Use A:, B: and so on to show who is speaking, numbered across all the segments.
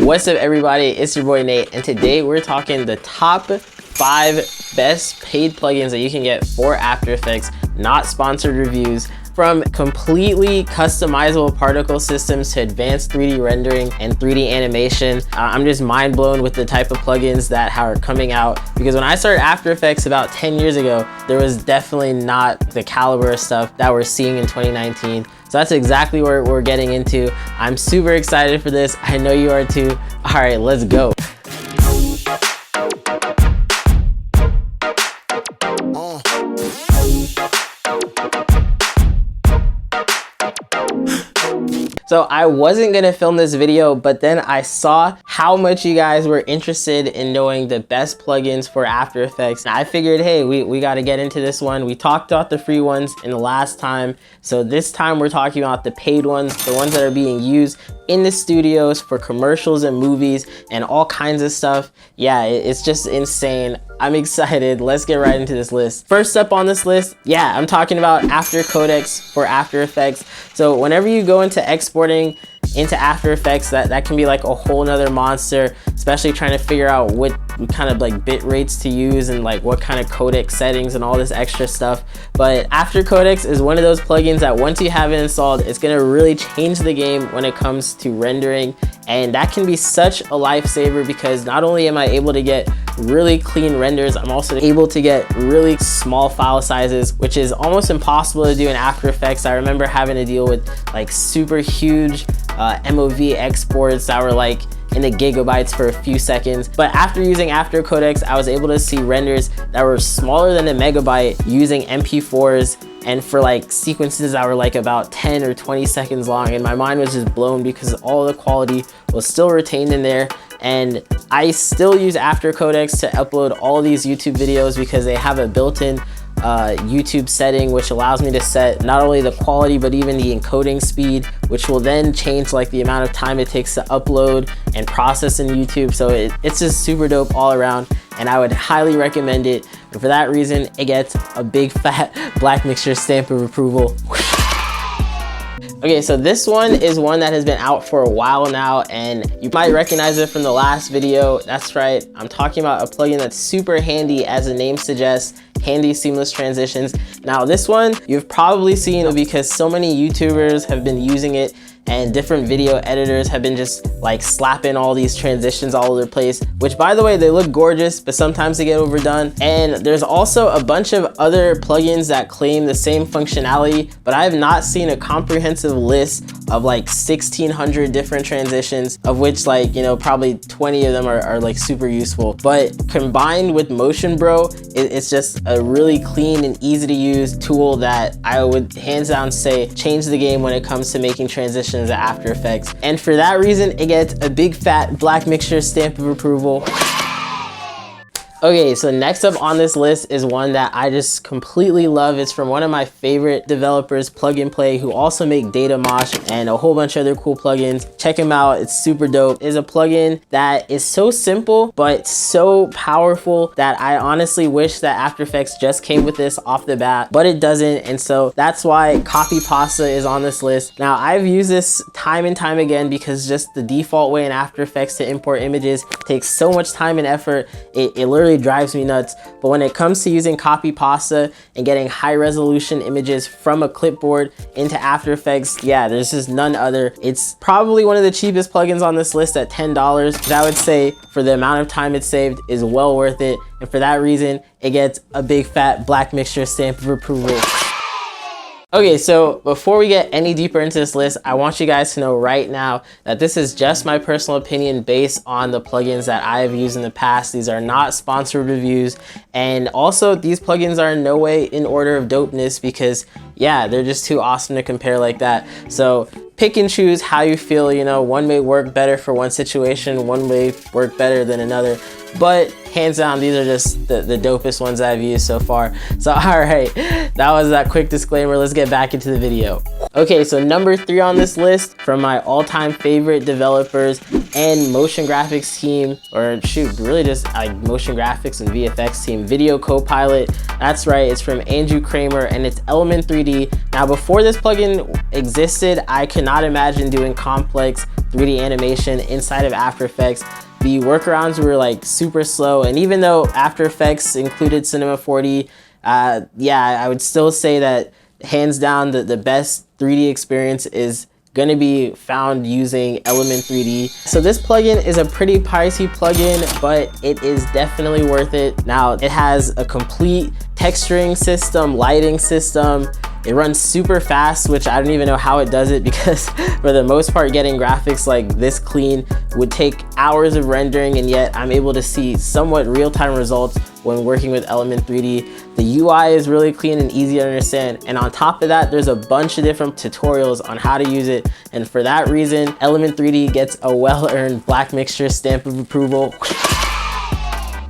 A: What's up everybody, it's your boy Nate, and today we're talking the top 5 best paid plugins that you can get for After Effects, not sponsored reviews. From completely customizable particle systems to advanced 3D rendering and 3D animation. I'm just mind blown with the type of plugins that are coming out, because when I started After Effects about 10 years ago, there was definitely not the caliber of stuff that we're seeing in 2019. So that's exactly where we're getting into. I'm super excited for this. I know you are too. All right, let's go. So I wasn't gonna film this video, but then I saw how much you guys were interested in knowing the best plugins for After Effects. And I figured, hey, we gotta get into this one. We talked about the free ones in the last time. So this time we're talking about the paid ones, the ones that are being used in the studios for commercials and movies and all kinds of stuff. Yeah, it's just insane. I'm excited. Let's get right into this list. First up on this list, yeah, I'm talking about AfterCodecs for After Effects. So whenever you go into exporting into After Effects, that can be like a whole nother monster, especially trying to figure out what kind of like bit rates to use and like what kind of codec settings and all this extra stuff. But AfterCodecs is one of those plugins that once you have it installed, it's gonna really change the game when it comes to rendering. And that can be such a lifesaver, because not only am I able to get really clean renders, I'm also able to get really small file sizes, which is almost impossible to do in After Effects. I remember having to deal with like super huge MOV exports that were like in the gigabytes for a few seconds. But after using AfterCodecs, I was able to see renders that were smaller than a megabyte using MP4s, and for like sequences that were like about 10 or 20 seconds long. And my mind was just blown because all the quality was still retained in there. And I still use AfterCodecs to upload all these YouTube videos because they have a built-in YouTube setting which allows me to set not only the quality but even the encoding speed, which will then change like the amount of time it takes to upload and process in YouTube. So it's just super dope all around, and I would highly recommend it. And for that reason, it gets a big fat BLACKMIXTURE stamp of approval. Okay, so this one is one that has been out for a while now, and you might recognize it from the last video. That's right, I'm talking about a plugin that's super handy, as the name suggests, handy seamless transitions. Now this one you've probably seen because so many YouTubers have been using it, and different video editors have been just like slapping all these transitions all over the place, which by the way, they look gorgeous, but sometimes they get overdone. And there's also a bunch of other plugins that claim the same functionality, but I have not seen a comprehensive list of like 1,600 different transitions, of which like, you know, probably 20 of them are like super useful. But combined with Motion Bro, it's just a really clean and easy to use tool that I would hands down say changed the game when it comes to making transitions at After Effects. And for that reason, it gets a big fat BLACKMIXTURE stamp of approval. Okay, so next up on this list is one that I just completely love. It's from one of my favorite developers, Plug and Play, who also make Data Mosh and a whole bunch of other cool plugins. Check him out, it's super dope. It's a plugin that is so simple but so powerful that I honestly wish that After Effects just came with this off the bat, but it doesn't. And so that's why Copy Pasta is on this list. Now I've used this time and time again because just the default way in After Effects to import images takes so much time and effort. It literally drives me nuts. But when it comes to using Copy Pasta and getting high resolution images from a clipboard into After Effects, yeah, there's just none other. It's probably one of the cheapest plugins on this list at $10, which I would say for the amount of time it saved is well worth it. And for that reason, it gets a big fat BLACKMIXTURE stamp of approval. Okay, so before we get any deeper into this list, I want you guys to know right now that this is just my personal opinion based on the plugins that I have used in the past. These are not sponsored reviews, and also these plugins are in no way in order of dopeness, because yeah, they're just too awesome to compare like that. So pick and choose how you feel, you know, one may work better for one situation, one may work better than another, but hands down, these are just the dopest ones I've used so far. So all right, that was that quick disclaimer. Let's get back into the video. Okay, so number 3 on this list from my all-time favorite developers and motion graphics team, or shoot, really just like motion graphics and VFX team, Video Copilot. That's right, it's from Andrew Kramer and it's Element 3D. Now before this plugin existed, I could not imagine doing complex 3D animation inside of After Effects. The workarounds were like super slow, and even though After Effects included Cinema 4D, yeah, I would still say that hands down the best 3D experience is going to be found using Element 3D. So this plugin is a pretty pricey plugin, but it is definitely worth it. Now, it has a complete texturing system, lighting system. It runs super fast, which I don't even know how it does it, because for the most part, getting graphics like this clean would take hours of rendering, and yet I'm able to see somewhat real-time results when working with Element 3D. The UI is really clean and easy to understand, and on top of that, there's a bunch of different tutorials on how to use it, and for that reason, Element 3D gets a well-earned Black Mixture stamp of approval.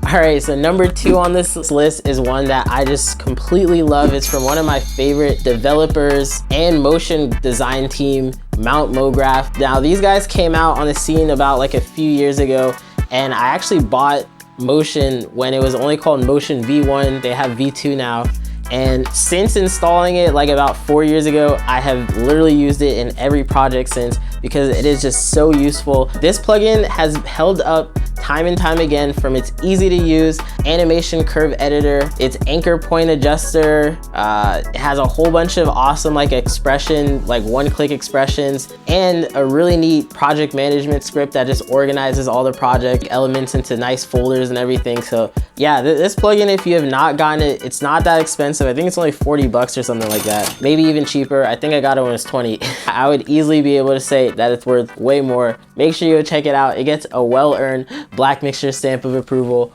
A: All right, so number 2 on this list is one that I just completely love. It's from one of my favorite developers and motion design team, MountMograph. Now, these guys came out on the scene about like a few years ago, and I actually bought Motion when it was only called Motion V1. They have V2 now. And since installing it like about 4 years ago, I have literally used it in every project since, because it is just so useful. This plugin has held up time and time again from its easy to use animation curve editor, its anchor point adjuster. It has a whole bunch of awesome like expression, like one-click expressions, and a really neat project management script that just organizes all the project elements into nice folders and everything. So yeah, this plugin, if you have not gotten it, it's not that expensive. I think it's only 40 bucks or something like that. Maybe even cheaper. I think I got it when it was 20. I would easily be able to say that it's worth way more. Make sure you go check it out. It gets a well-earned Black Mixture stamp of approval.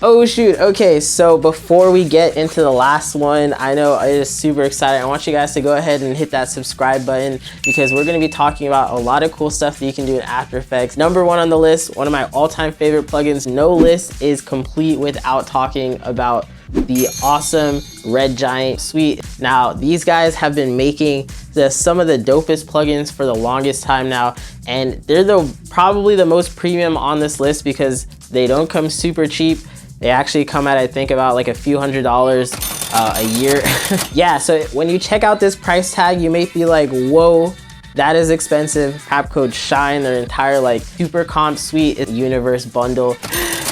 A: Oh shoot, okay, so before we get into the last one, I know it is super exciting. I want you guys to go ahead and hit that subscribe button, because we're gonna be talking about a lot of cool stuff that you can do in After Effects. Number 1 on the list, one of my all-time favorite plugins. No list is complete without talking about the awesome Red Giant suite. Now, these guys have been making some of the dopest plugins for the longest time now, and they're probably the most premium on this list because they don't come super cheap. They actually come at, I think, about like a few $100s a year. Yeah, so when you check out this price tag, you may be like, whoa, that is expensive. Capcode Shine, their entire like super comp suite is universe bundle,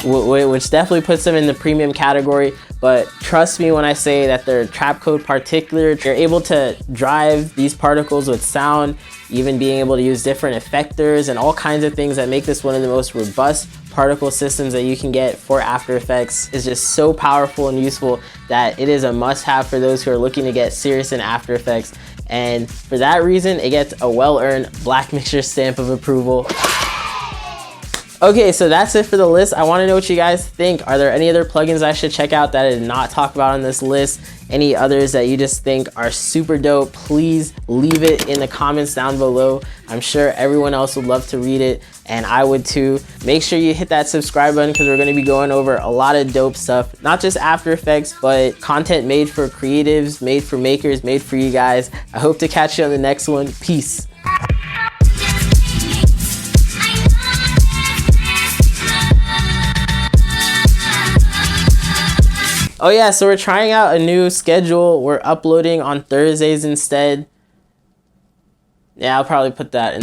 A: which definitely puts them in the premium category. But trust me when I say that their Trapcode particular, you're able to drive these particles with sound, even being able to use different effectors and all kinds of things that make this one of the most robust particle systems that you can get for After Effects. Is just so powerful and useful that it is a must-have for those who are looking to get serious in After Effects. And for that reason, it gets a well-earned Black Mixture stamp of approval. Okay, so that's it for the list. I want to know what you guys think. Are there any other plugins I should check out that I did not talk about on this list? Any others that you just think are super dope? Please leave it in the comments down below. I'm sure everyone else would love to read it, and I would too. Make sure you hit that subscribe button, because we're going to be going over a lot of dope stuff, not just After Effects, but content made for creatives, made for makers, made for you guys. I hope to catch you on the next one. Peace. Oh yeah, so we're trying out a new schedule. We're uploading on Thursdays instead. Yeah, I'll probably put that in.